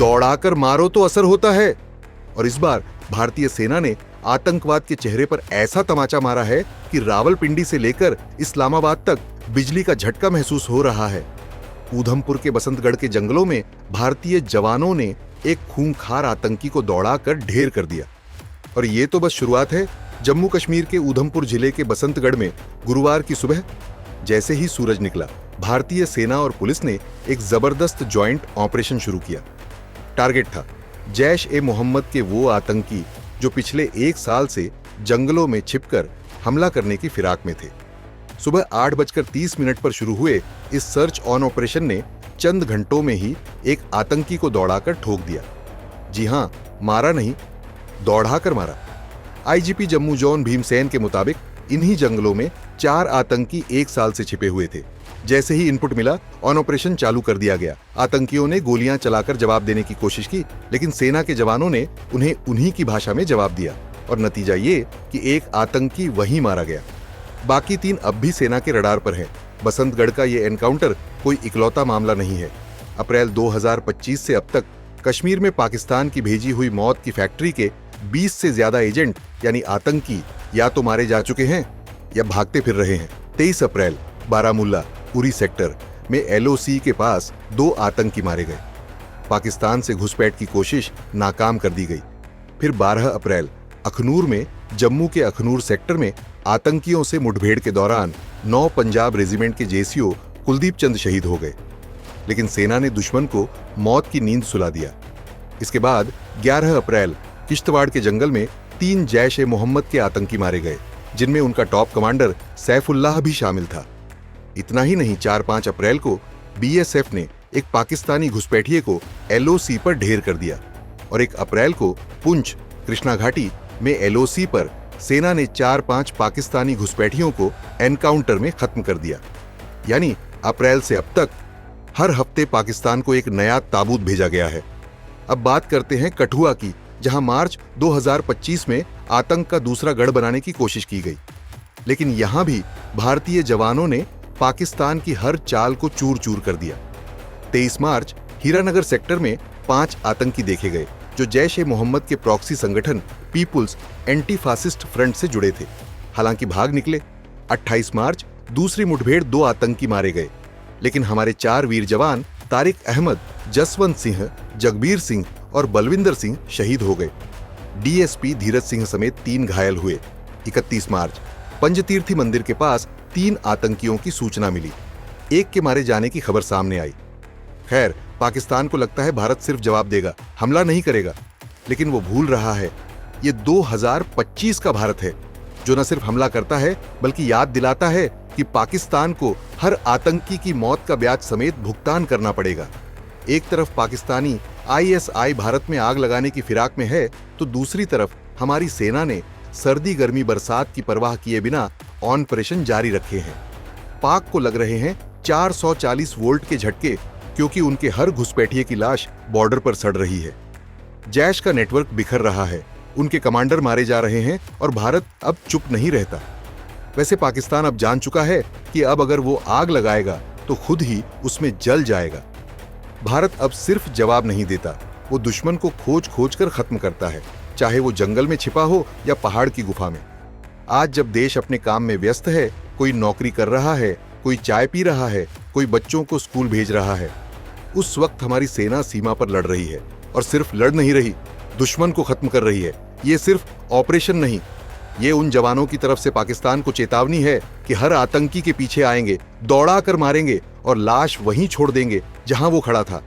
दौड़ाकर मारो तो असर होता है। और इस बार भारतीय सेना ने आतंकवाद के चेहरे पर ऐसा तमाचा मारा है कि रावलपिंडी से लेकर इस्लामाबाद तक बिजली का झटका महसूस हो रहा है। ऊधमपुर के बसंतगढ़ के जंगलों में भारतीय जवानों ने एक खूंखार आतंकी को दौड़ाकर ढेर कर दिया। और ये तो बस शुरुआत है। जम्मू कश्मीर के ऊधमपुर जिले के बसंतगढ़ में गुरुवार की सुबह जैसे ही सूरज निकला, भारतीय सेना और पुलिस ने एक जबरदस्त जॉइंट ऑपरेशन शुरू किया। टारगेट था जैश-ए-मोहम्मद के वो आतंकी जो पिछले 1 साल से जंगलों में छिपकर हमला करने की फिराक में थे। सुबह 8:30 पर शुरू हुए इस सर्च ऑन ऑपरेशन ने चंद घंटों में ही एक आतंकी को दौड़ाकर ठोक दिया। जी हां, मारा नहीं, दौड़ाकर मारा। आईजीपी जम्मू जोन भीमसेन के मुताबिक इन्हीं जंगलों में 4 आतंकी 1 साल से छिपे हुए थे। जैसे ही इनपुट मिला, ऑन ऑपरेशन चालू कर दिया गया। आतंकियों ने गोलियां चलाकर जवाब देने की कोशिश की, लेकिन सेना के जवानों ने उन्हें उन्हीं की भाषा में जवाब दिया और नतीजा ये कि एक आतंकी वहीं मारा गया। बाकी 3 अब भी सेना के रडार पर हैं। बसंतगढ़ का ये एनकाउंटर कोई इकलौता मामला नहीं है। अप्रैल 2025 से अब तक कश्मीर में पाकिस्तान की भेजी हुई मौत की फैक्ट्री के 20 से ज्यादा एजेंट यानी आतंकी या तो मारे जा चुके हैं या भागते फिर रहे हैं। 23 अप्रैल बारामुल्ला उरी सेक्टर में एलओसी के पास 2 आतंकी मारे गए। पाकिस्तान से घुसपैठ की कोशिश नाकाम कर दी गई। फिर 12 अप्रैल अखनूर में जम्मू के अखनूर सेक्टर में आतंकियों से मुठभेड़ के दौरान 9 पंजाब रेजिमेंट के जेसीओ कुलदीप चंद शहीद हो गए, लेकिन सेना ने दुश्मन को मौत की नींद सुला दिया। इसके बाद 11 अप्रैल किश्तवाड़ के जंगल में 3 जैश-ए-मोहम्मद के आतंकी मारे गए, जिनमें उनका टॉप कमांडर सैफुल्लाह भी शामिल था। इतना ही नहीं, 4-5 अप्रैल को बीएसएफ ने एक पाकिस्तानी घुसपैठिए को एलओसी पर ढेर कर दिया और 1 अप्रैल को पुंछ कृष्णा घाटी में एलओसी पर सेना ने 4-5 पाकिस्तानी घुसपैठियों को एनकाउंटर में खत्म कर दिया। यानी अप्रैल से अब तक हर हफ्ते पाकिस्तान को एक नया ताबूत भेजा गया है। अब बात करते हैं कठुआ की, जहां मार्च 2025 में आतंक का दूसरा गढ़ बनाने की कोशिश की गई, लेकिन यहां भी भारतीय जवानों ने पाकिस्तान की हर चाल को चूर चूर कर दिया। 23 मार्च हीरानगर सेक्टर में 5 आतंकी देखे गए जो जैश-ए-मोहम्मद के प्रॉक्सी संगठन पीपुल्स एंटी फासिस्ट फ्रंट से जुड़े थे, हालांकि भाग निकले। 28 मार्च दूसरी मुठभेड़ 2 आतंकी मारे गए, लेकिन हमारे 4 वीर जवान तारिक अहमद, जसवंत सिंह, जगबीर सिंह और बलविंदर सिंह शहीद हो गए। डीएसपी धीरज सिंह समेत 3 घायल हुए। 31 मार्च पंजतीर्थी मंदिर के पास 3 आतंकियों की सूचना मिली। एक के मारे जाने की खबर सामने आई। खैर, पाकिस्तान को लगता है भारत सिर्फ जवाब देगा, हमला नहीं करेगा, लेकिन वो भूल रहा है ये 2025 का भारत है जो न सिर्फ हमला करता है बल्कि याद दिलाता है कि पाकिस्तान को हर आतंकी की मौत का ब्याज समेत भुगतान करना पड़ेगा। एक तरफ पाकिस्तानी आईएसआई भारत में आग लगाने की फिराक में है, तो दूसरी तरफ हमारी सेना ने सर्दी गर्मी बरसात की परवाह किए बिना ऑपरेशन जारी रखे हैं। पाक को लग रहे हैं 440 वोल्ट के झटके, क्योंकि उनके हर घुसपैठिए की लाश बॉर्डर पर सड़ रही है। जैश का नेटवर्क बिखर रहा है, उनके कमांडर मारे जा रहे हैं और भारत अब चुप नहीं रहता। वैसे पाकिस्तान अब जान चुका है कि अब अगर वो आग लगाएगा तो खुद ही उसमें जल जाएगा। भारत अब सिर्फ जवाब नहीं देता, वो दुश्मन को खोज खोज कर खत्म करता है, चाहे वो जंगल में छिपा हो या पहाड़ की गुफा में। आज जब देश अपने काम में व्यस्त है, कोई नौकरी कर रहा है, कोई चाय पी रहा है, कोई बच्चों को स्कूल भेज रहा है, उस वक्त हमारी सेना सीमा पर लड़ रही है। और सिर्फ लड़ नहीं रही, दुश्मन को खत्म कर रही है। ये सिर्फ ऑपरेशन नहीं, ये उन जवानों की तरफ से पाकिस्तान को चेतावनी है कि हर आतंकी के पीछे आएंगे, दौड़ा कर मारेंगे और लाश वहीं छोड़ देंगे जहां वो खड़ा था।